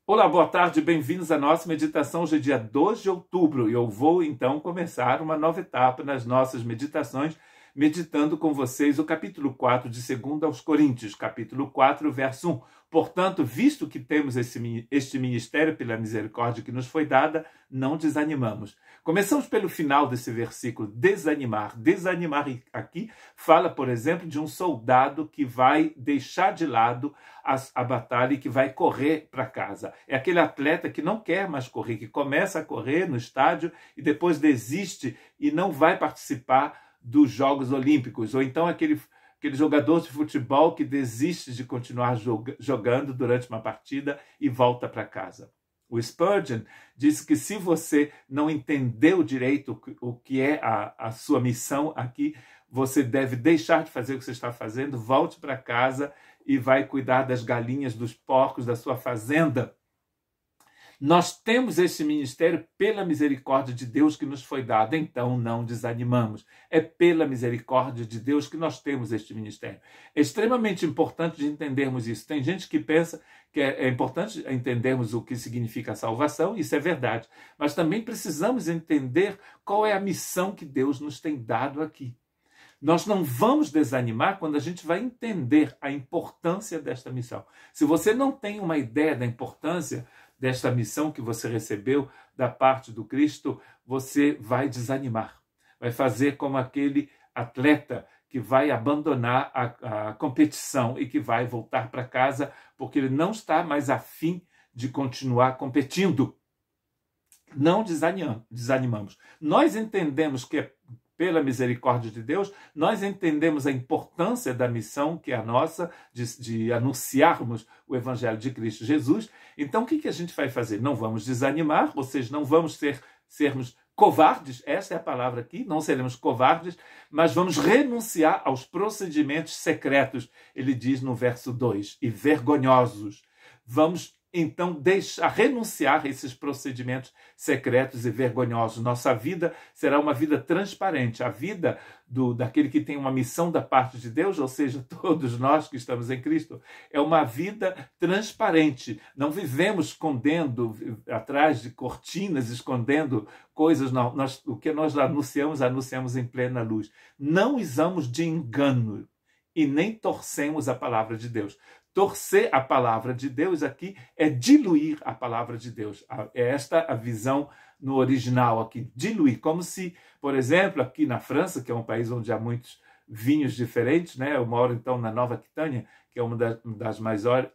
Olá, boa tarde, bem-vindos à nossa meditação. Hoje é dia 2 de outubro e eu vou então começar uma nova etapa nas nossas meditações, meditando com vocês o capítulo 4 de 2 aos Coríntios, capítulo 4, verso 1. Portanto, visto que temos este ministério pela misericórdia que nos foi dada, não desanimamos. Começamos pelo final desse versículo, desanimar. Desanimar aqui fala, por exemplo, de um soldado que vai deixar de lado a batalha e que vai correr para casa. É aquele atleta que não quer mais correr, que começa a correr no estádio e depois desiste e não vai participar dos Jogos Olímpicos. Ou então aquele jogador de futebol que desiste de continuar jogando durante uma partida e volta para casa. O Spurgeon disse que se você não entendeu direito o que é a sua missão aqui, você deve deixar de fazer o que você está fazendo, volte para casa e vai cuidar das galinhas, dos porcos, da sua fazenda. Nós temos esse ministério pela misericórdia de Deus que nos foi dado, então não desanimamos. É pela misericórdia de Deus que nós temos este ministério. É extremamente importante de entendermos isso. Tem gente que pensa que é importante entendermos o que significa a salvação, isso é verdade. Mas também precisamos entender qual é a missão que Deus nos tem dado aqui. Nós não vamos desanimar quando a gente vai entender a importância desta missão. Se você não tem uma ideia da importância desta missão que você recebeu da parte do Cristo, você vai desanimar. Vai fazer como aquele atleta que vai abandonar a competição e que vai voltar para casa porque ele não está mais afim de continuar competindo. Não desanimamos. Nós entendemos que é pela misericórdia de Deus, nós entendemos a importância da missão que é a nossa, de anunciarmos o Evangelho de Cristo Jesus. Então, o que a gente vai fazer? Não vamos desanimar, ou seja, não vamos sermos covardes, essa é a palavra aqui, não seremos covardes, mas vamos renunciar aos procedimentos secretos, ele diz no verso 2, e vergonhosos. Vamos então renunciar a esses procedimentos secretos e vergonhosos. Nossa vida será uma vida transparente. A vida daquele que tem uma missão da parte de Deus, ou seja, todos nós que estamos em Cristo, é uma vida transparente. Não vivemos escondendo atrás de cortinas, escondendo coisas. Não. O que nós anunciamos em plena luz. Não usamos de engano e nem torcemos a palavra de Deus. Torcer a palavra de Deus aqui é diluir a palavra de Deus. É esta a visão no original aqui, diluir. Como se, por exemplo, aqui na França, que é um país onde há muitos vinhos diferentes, né? Eu moro então na Nova Aquitânia, que é uma das maiores,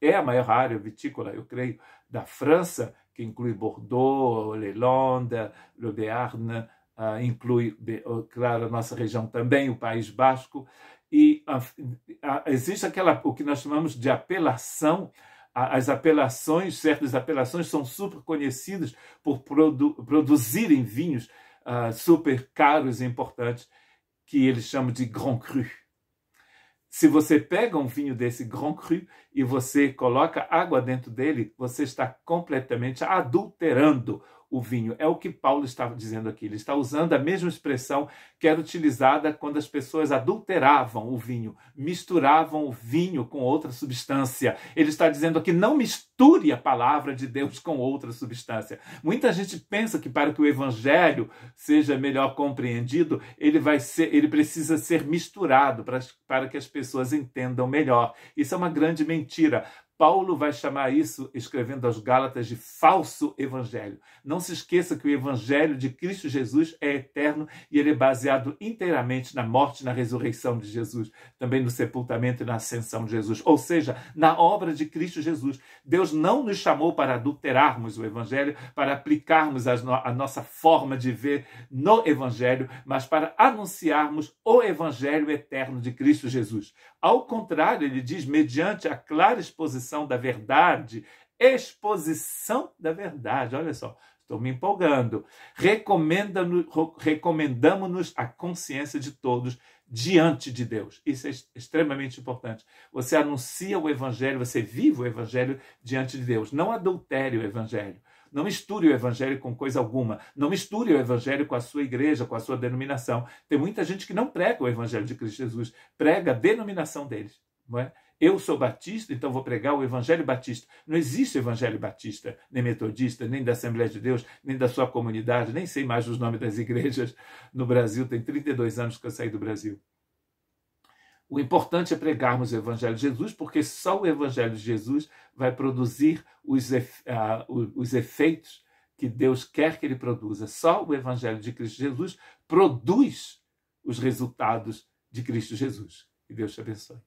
é a maior área vitícola, eu creio, da França, que inclui Bordeaux, Les Landes, Le Béarn, inclui, claro, a nossa região também, o País Basco. E existe o que nós chamamos de apelação. As apelações, certas apelações são super conhecidas por produzirem vinhos super caros e importantes, que eles chamam de Grand Cru. Se você pega um vinho desse Grand Cru e você coloca água dentro dele, você está completamente adulterando o vinho. É o que Paulo estava dizendo aqui. Ele está usando a mesma expressão que era utilizada quando as pessoas adulteravam o vinho, misturavam o vinho com outra substância. Ele está dizendo aqui, não misture a palavra de Deus com outra substância. Muita gente pensa que para que o evangelho seja melhor compreendido, ele precisa ser misturado para que as pessoas entendam melhor. Isso é uma grande mentira. Paulo vai chamar isso, escrevendo aos Gálatas, de falso evangelho. Não se esqueça que o evangelho de Cristo Jesus é eterno e ele é baseado inteiramente na morte e na ressurreição de Jesus, também no sepultamento e na ascensão de Jesus, ou seja, na obra de Cristo Jesus. Deus não nos chamou para adulterarmos o evangelho, para aplicarmos a nossa forma de ver no evangelho, mas para anunciarmos o evangelho eterno de Cristo Jesus. Ao contrário, ele diz, mediante a clara exposição da verdade, olha só, estou me empolgando, recomendamos-nos a consciência de todos diante de Deus. Isso é extremamente importante. Você anuncia o evangelho, você vive o evangelho diante de Deus. Não adultere o evangelho. Não misture o evangelho com coisa alguma. Não misture o evangelho com a sua igreja, com a sua denominação. Tem muita gente que não prega o evangelho de Cristo Jesus, prega a denominação deles. Não é? Eu sou batista, então vou pregar o evangelho batista. Não existe evangelho batista, nem metodista, nem da Assembleia de Deus, nem da sua comunidade, nem sei mais os nomes das igrejas no Brasil. Tem 32 anos que eu saí do Brasil. O importante é pregarmos o evangelho de Jesus, porque só o evangelho de Jesus vai produzir os efeitos que Deus quer que ele produza. Só o evangelho de Cristo Jesus produz os resultados de Cristo Jesus. Que Deus te abençoe.